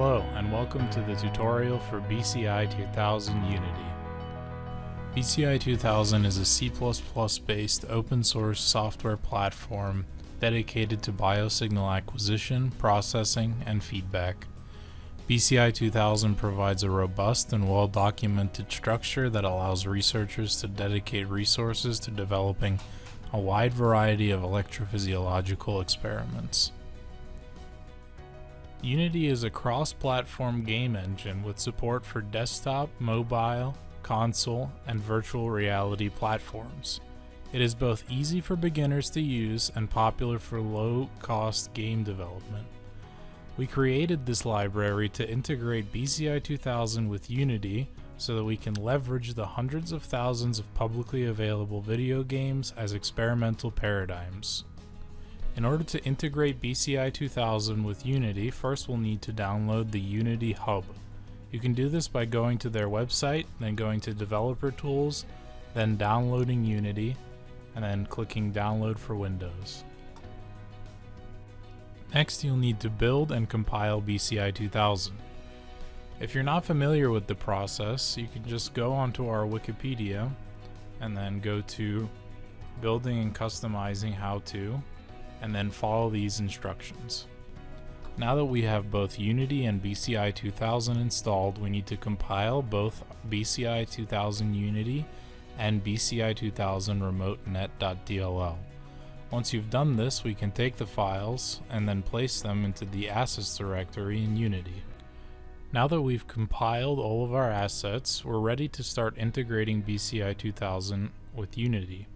Hello, and welcome to the tutorial for BCI2000Unity. BCI2000 is a C++ based open source software platform dedicated to biosignal acquisition, processing, and feedback. BCI2000 provides a robust and well-documented structure that allows researchers to dedicate resources to developing a wide variety of electrophysiological experiments. Unity is a cross-platform game engine with support for desktop, mobile, console, and virtual reality platforms. It is both easy for beginners to use and popular for low-cost game development. We created this library to integrate BCI2000 with Unity so that we can leverage the hundreds of thousands of publicly available video games as experimental paradigms. In order to integrate BCI2000 with Unity, first we'll need to download the Unity Hub. You can do this by going to their website, then going to Developer Tools, then downloading Unity, and then clicking Download for Windows. Next, you'll need to build and compile BCI2000. If you're not familiar with the process, you can just go onto our Wikipedia and then go to Building and Customizing How To, and then follow these instructions. Now that we have both Unity and BCI2000 installed, we need to compile both BCI2000Unity and BCI2000 remote.net.dll. Once you've done this, we can take the files and then place them into the assets directory in Unity. Now that we've compiled all of our assets, we're ready to start integrating BCI2000 with Unity.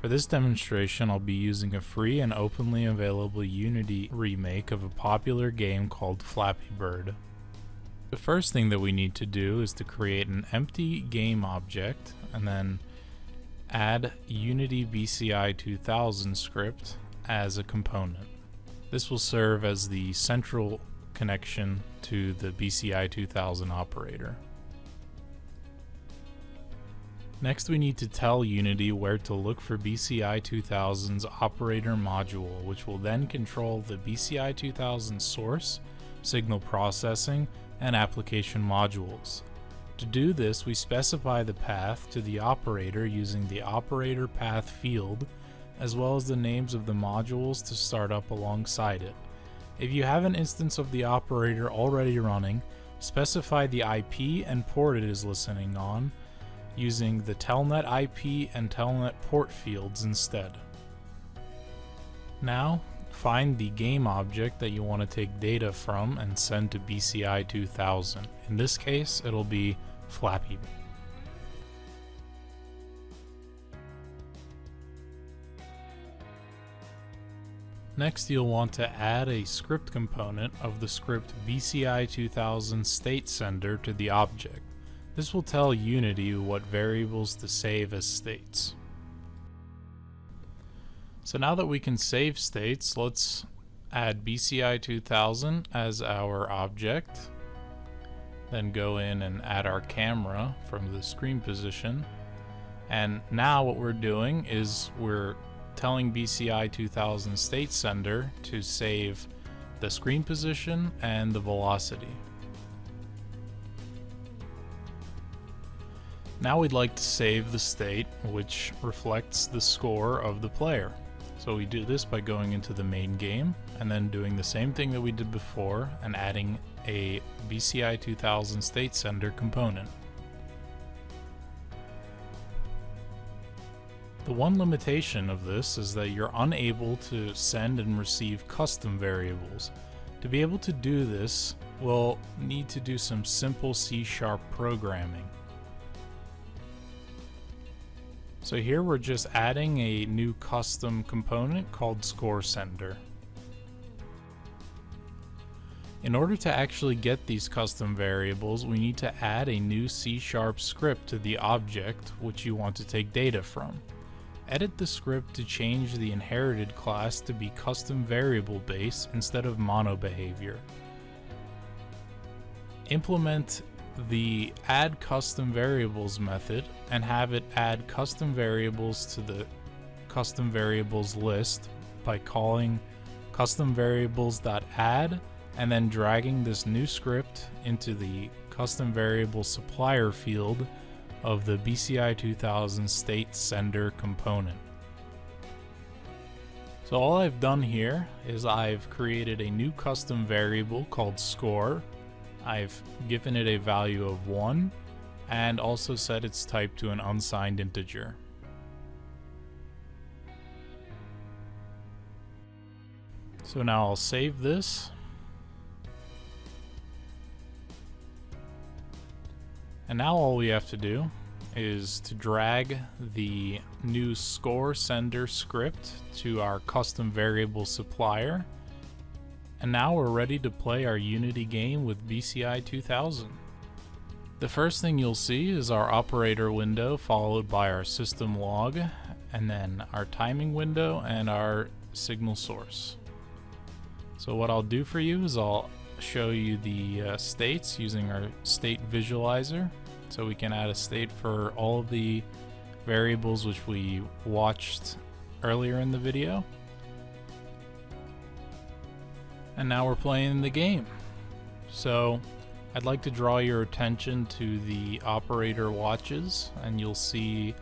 For this demonstration, I'll be using a free and openly available Unity remake of a popular game called Flappy Bird. The first thing that we need to do is to create an empty game object and then add Unity BCI2000 script as a component. This will serve as the central connection to the BCI2000 operator. Next, we need to tell Unity where to look for BCI2000's operator module, which will then control the BCI2000 source, signal processing, and application modules. To do this, we specify the path to the operator using the operator path field, as well as the names of the modules to start up alongside it. If you have an instance of the operator already running, specify the IP and port it is listening on, using the telnet IP and telnet port fields instead. Now, find the game object that you want to take data from and send to BCI2000. In this case, it'll be Flappy. Next, you'll want to add a script component of the script BCI2000 state sender to the object. This will tell Unity what variables to save as states. So now that we can save states, let's add BCI2000 as our object. Then go in and add our camera from the screen position. And now what we're doing is we're telling BCI2000 state sender to save the screen position and the velocity. Now we'd like to save the state, which reflects the score of the player. So we do this by going into the main game and then doing the same thing that we did before and adding a BCI2000 state sender component. The one limitation of this is that you're unable to send and receive custom variables. To be able to do this, we'll need to do some simple C# programming. So here we're just adding a new custom component called score sender. In order to actually get these custom variables, we need to add a new C# script to the object which you want to take data from. Edit the script to change the inherited class to be custom variable based instead of mono behavior. Implement the add custom variables method and have it add custom variables to the custom variables list by calling custom variables.add and then dragging this new script into the custom variable supplier field of the BCI2000 state sender component. So all I've done here is I've created a new custom variable called score. I've given it a value of 1 and also set its type to an unsigned integer. So now I'll save this. And now all we have to do is to drag the new score sender script to our custom variable supplier. And now we're ready to play our Unity game with BCI2000. The first thing you'll see is our operator window, followed by our system log, and then our timing window and our signal source. So what I'll do for you is I'll show you the states using our state visualizer. So we can add a state for all of the variables which we watched earlier in the video. And now we're playing the game. So I'd like to draw your attention to the operator watches, and you'll see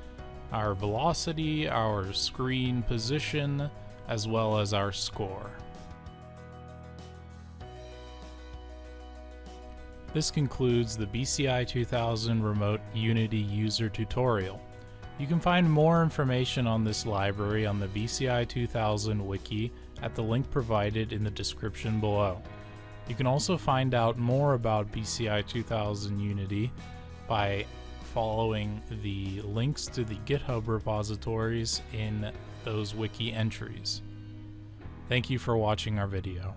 our velocity, our screen position, as well as our score. This concludes the BCI2000 Remote Unity user tutorial. You can find more information on this library on the BCI2000 wiki at the link provided in the description below. You can also find out more about BCI2000Unity by following the links to the GitHub repositories in those wiki entries. Thank you for watching our video.